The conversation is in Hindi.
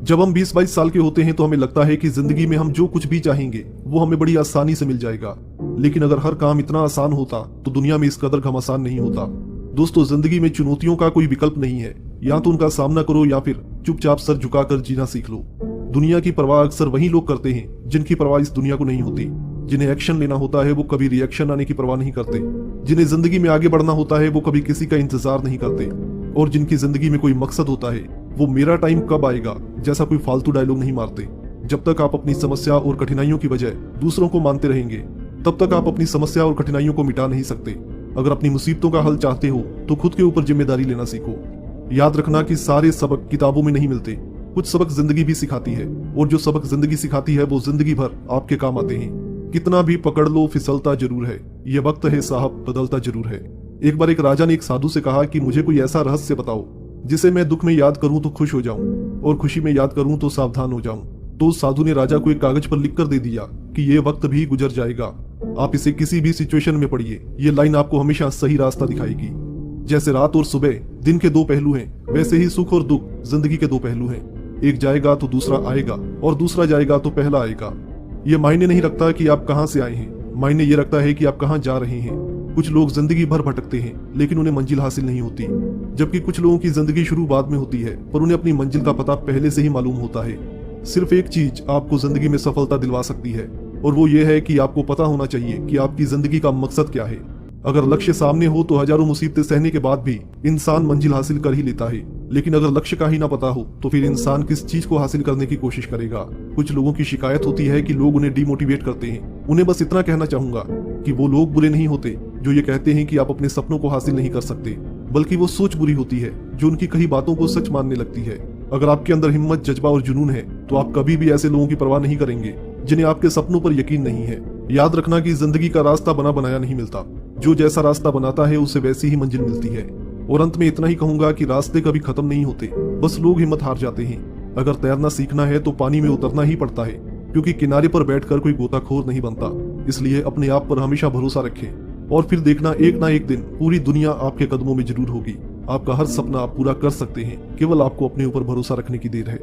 जब हम 20-22 साल के होते हैं तो हमें लगता है कि जिंदगी में हम जो कुछ भी चाहेंगे वो हमें बड़ी आसानी से मिल जाएगा। लेकिन अगर हर काम इतना आसान होता तो दुनिया में इस कदर घमासान नहीं होता। दोस्तों, जिंदगी में चुनौतियों का कोई विकल्प नहीं है। या तो उनका सामना करो या फिर चुपचाप सर झुकाकर जीना सीख लो। दुनिया की परवाह अक्सर वही लोग करते हैं जिनकी परवाह इस दुनिया को नहीं होती। जिन्हें एक्शन लेना होता है वो कभी रिएक्शन आने की परवाह नहीं करते। जिन्हें जिंदगी में आगे बढ़ना होता है वो कभी किसी का इंतजार नहीं करते। और जिनकी जिंदगी में कोई मकसद होता है वो मेरा टाइम कब आएगा जैसा कोई फालतू डायलॉग नहीं मारते। जब तक आप अपनी समस्या और कठिनाइयों की वजह दूसरों को मानते रहेंगे तब तक आप अपनी समस्या और कठिनाइयों को मिटा नहीं सकते। अगर अपनी मुसीबतों का हल चाहते हो तो खुद के ऊपर जिम्मेदारी लेना सीखो। याद रखना कि सारे सबक किताबों में नहीं मिलते, कुछ सबक जिंदगी भी सिखाती है। और जो सबक जिंदगी सिखाती है वो जिंदगी भर आपके काम आते हैं। कितना भी पकड़ लो फिसलता जरूर है, ये वक्त है साहब बदलता जरूर है। एक बार एक राजा ने एक साधु से कहा कि मुझे कोई ऐसा रहस्य बताओ जिसे मैं दुख में याद करूं तो खुश हो जाऊं और खुशी में याद करूं तो सावधान हो जाऊं। तो उस साधु ने राजा को एक कागज पर लिख कर दे दिया कि ये वक्त भी गुजर जाएगा, आप इसे किसी भी सिचुएशन में पढ़िए। ये लाइन आपको हमेशा सही रास्ता दिखाएगी। जैसे रात और सुबह दिन के दो पहलू हैं, वैसे ही सुख और दुख जिंदगी के दो पहलू हैं। एक जाएगा तो दूसरा आएगा और दूसरा जाएगा तो पहला आएगा। ये मायने नहीं रखता कि आप कहां से आए हैं, मायने ये रखता है कि आप कहां जा रहे हैं। कुछ लोग जिंदगी भर भटकते हैं लेकिन उन्हें मंजिल हासिल नहीं होती, जबकि कुछ लोगों की जिंदगी शुरू बाद में होती है पर उन्हें अपनी मंजिल का पता पहले से ही मालूम होता है। सिर्फ एक चीज आपको जिंदगी में सफलता दिलवा सकती है और वो ये है कि आपको पता होना चाहिए कि आपकी जिंदगी का मकसद क्या है। अगर लक्ष्य सामने हो तो हजारों मुसीबतें सहने के बाद भी इंसान मंजिल हासिल कर ही लेता है। लेकिन अगर लक्ष्य का ही ना पता हो तो फिर इंसान किस चीज को हासिल करने की कोशिश करेगा। कुछ लोगों की शिकायत होती है कि लोग उन्हें डिमोटिवेट करते हैं। उन्हें बस इतना कहना चाहूंगा कि वो लोग बुरे नहीं होते जो ये कहते हैं कि आप अपने सपनों को हासिल नहीं कर सकते, बल्कि वो सोच बुरी होती है जो उनकी कही बातों को सच मानने लगती है। अगर आपके अंदर हिम्मत, जज्बा और जुनून है तो आप कभी भी ऐसे लोगों की परवाह नहीं करेंगे जिन्हें आपके सपनों पर यकीन नहीं है। याद रखना कि जिंदगी का रास्ता बना बनाया नहीं मिलता, जो जैसा रास्ता बनाता है उसे वैसी ही मंजिल मिलती है। और अंत में इतना ही कहूंगा कि रास्ते कभी खत्म नहीं होते, बस लोग हिम्मत हार जाते हैं। अगर तैरना सीखना है तो पानी में उतरना ही पड़ता है, क्योंकि किनारे पर बैठकर कोई गोताखोर नहीं बनता। इसलिए अपने आप पर हमेशा भरोसा रखें और फिर देखना एक ना एक दिन पूरी दुनिया आपके कदमों में जरूर होगी। आपका हर सपना आप पूरा कर सकते हैं, केवल आपको अपने ऊपर भरोसा रखने की देर है।